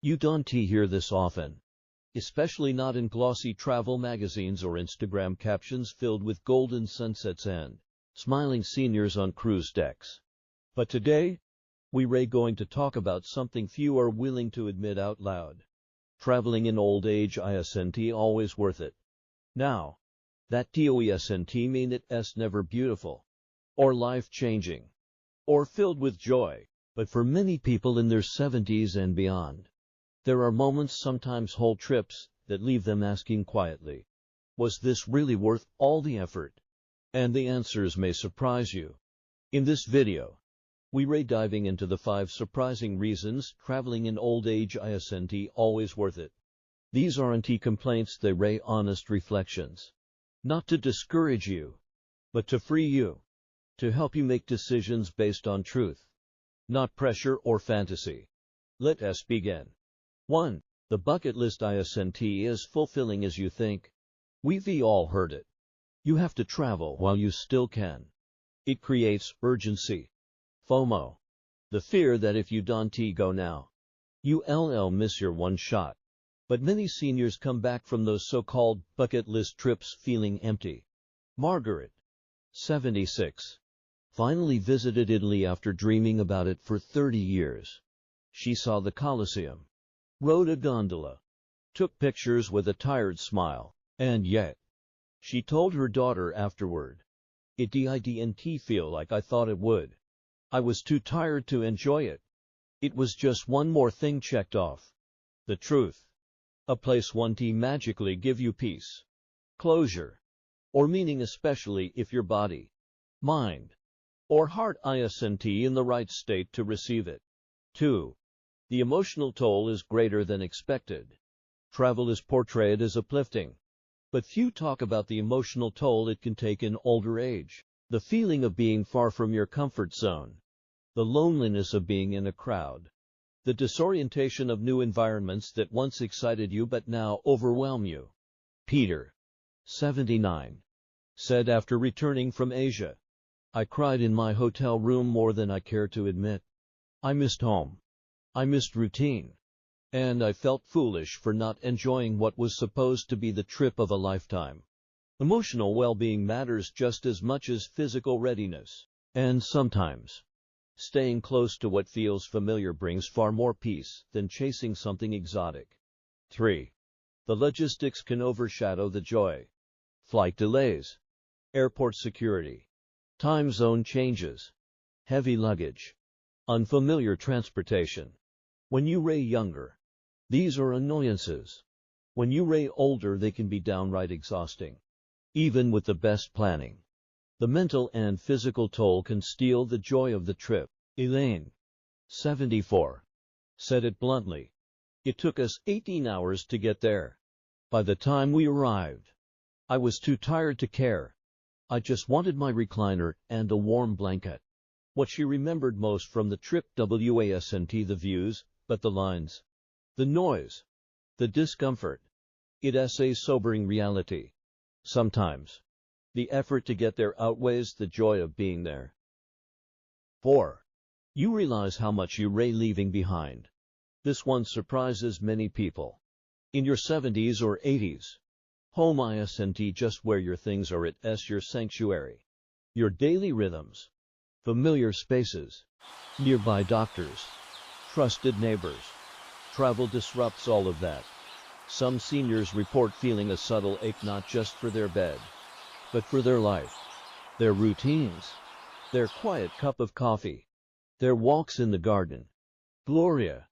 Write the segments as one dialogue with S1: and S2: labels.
S1: You don't hear this often, especially not in glossy travel magazines or Instagram captions filled with golden sunsets and smiling seniors on cruise decks. But today, we're going to talk about something few are willing to admit out loud. Traveling in old age isn't always worth it. Now, that doesn't mean it's never beautiful, or life-changing, or filled with joy, but for many people in their 70s and beyond, there are moments, sometimes whole trips, that leave them asking quietly, was this really worth all the effort? And the answers may surprise you. In this video, we're diving into the 5 surprising reasons traveling in old age isn't always worth it. These aren't complaints, they're honest reflections. Not to discourage you, but to free you, to help you make decisions based on truth, not pressure or fantasy. Let us begin. 1. The bucket list isn't as fulfilling as you think. We've all heard it. You have to travel while you still can. It creates urgency. FOMO. The fear that if you don't go now, you'll miss your one shot. But many seniors come back from those so-called bucket list trips feeling empty. Margaret, 76, finally visited Italy after dreaming about it for 30 years. She saw the Colosseum, rode a gondola, took pictures with a tired smile, and yet, she told her daughter afterward, it didn't feel like I thought it would. I was too tired to enjoy it. It was just one more thing checked off. The truth. A place won't magically give you peace, closure, or meaning, especially if your body, mind, or heart isn't in the right state to receive it. 2. The emotional toll is greater than expected. Travel is portrayed as uplifting, but few talk about the emotional toll it can take in older age. The feeling of being far from your comfort zone, the loneliness of being in a crowd, the disorientation of new environments that once excited you but now overwhelm you. Peter, 79, said after returning from Asia, I cried in my hotel room more than I care to admit. I missed home. I missed routine. And I felt foolish for not enjoying what was supposed to be the trip of a lifetime. Emotional well-being matters just as much as physical readiness. And sometimes, staying close to what feels familiar brings far more peace than chasing something exotic. 3. The logistics can overshadow the joy. Flight delays, airport security, time zone changes, heavy luggage, unfamiliar transportation. When you're younger, these are annoyances. When you're older, they can be downright exhausting. Even with the best planning, the mental and physical toll can steal the joy of the trip. Elaine, 74, said it bluntly. It took us 18 hours to get there. By the time we arrived, I was too tired to care. I just wanted my recliner and a warm blanket. What she remembered most from the trip wasn't the views, but the lines, the noise, the discomfort. It's a sobering reality. Sometimes, the effort to get there outweighs the joy of being there. 4. You realize how much you're leaving behind. This one surprises many people. In your 70s or 80s, home isn't just where your things are, it's your sanctuary. Your daily rhythms, familiar spaces, nearby doctors, trusted neighbors. Travel disrupts all of that. Some seniors report feeling a subtle ache not just for their bed, but for their life, their routines, their quiet cup of coffee, their walks in the garden. Gloria,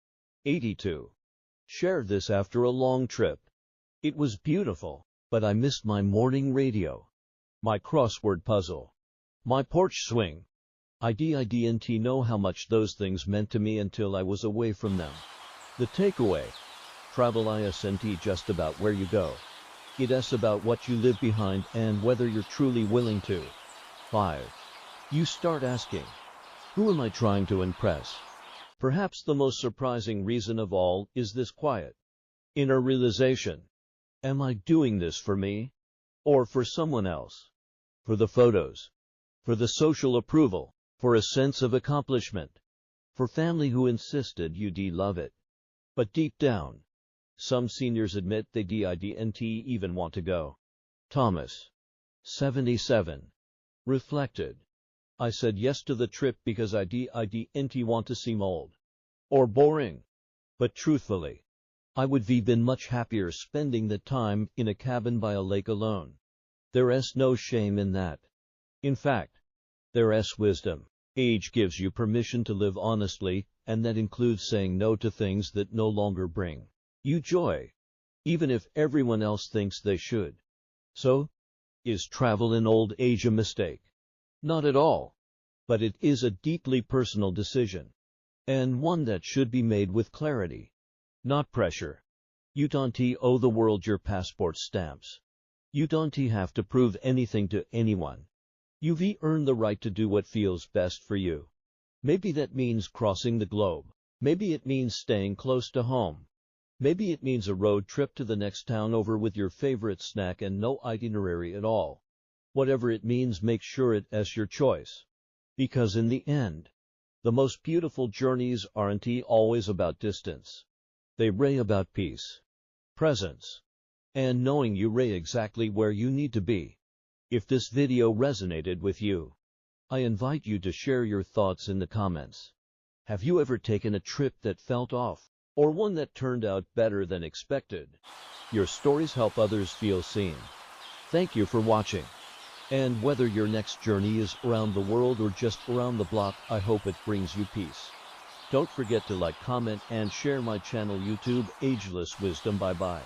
S1: 82, shared this after a long trip. It was beautiful, but I missed my morning radio, my crossword puzzle, my porch swing. I didn't know how much those things meant to me until I was away from them. The takeaway: travel isn't just about where you go. It's about what you leave behind and whether you're truly willing to. 5. You start asking, who am I trying to impress? Perhaps the most surprising reason of all is this quiet inner realization. Am I doing this for me? Or for someone else? For the photos? For the social approval? For a sense of accomplishment? For family who insisted you'd love it? But deep down, some seniors admit they didn't even want to go. Thomas, 77, reflected. I said yes to the trip because I didn't want to seem old or boring. But truthfully, I would have been much happier spending the time in a cabin by a lake alone. There's no shame in that. In fact, there's wisdom. Age gives you permission to live honestly, and that includes saying no to things that no longer bring you joy, even if everyone else thinks they should. So, is travel in old age a mistake? Not at all. But it is a deeply personal decision, and one that should be made with clarity, not pressure. You don't owe the world your passport stamps. You don't have to prove anything to anyone. You've earned the right to do what feels best for you. Maybe that means crossing the globe. Maybe it means staying close to home. Maybe it means a road trip to the next town over with your favorite snack and no itinerary at all. Whatever it means, make sure it's your choice. Because in the end, the most beautiful journeys aren't always about distance. They're about peace, presence, and knowing you're exactly where you need to be. If this video resonated with you, I invite you to share your thoughts in the comments. Have you ever taken a trip that felt off, or one that turned out better than expected? Your stories help others feel seen. Thank you for watching. And whether your next journey is around the world or just around the block, I hope it brings you peace. Don't forget to like, comment, and share my channel YouTube, Ageless Wisdom. Bye-bye.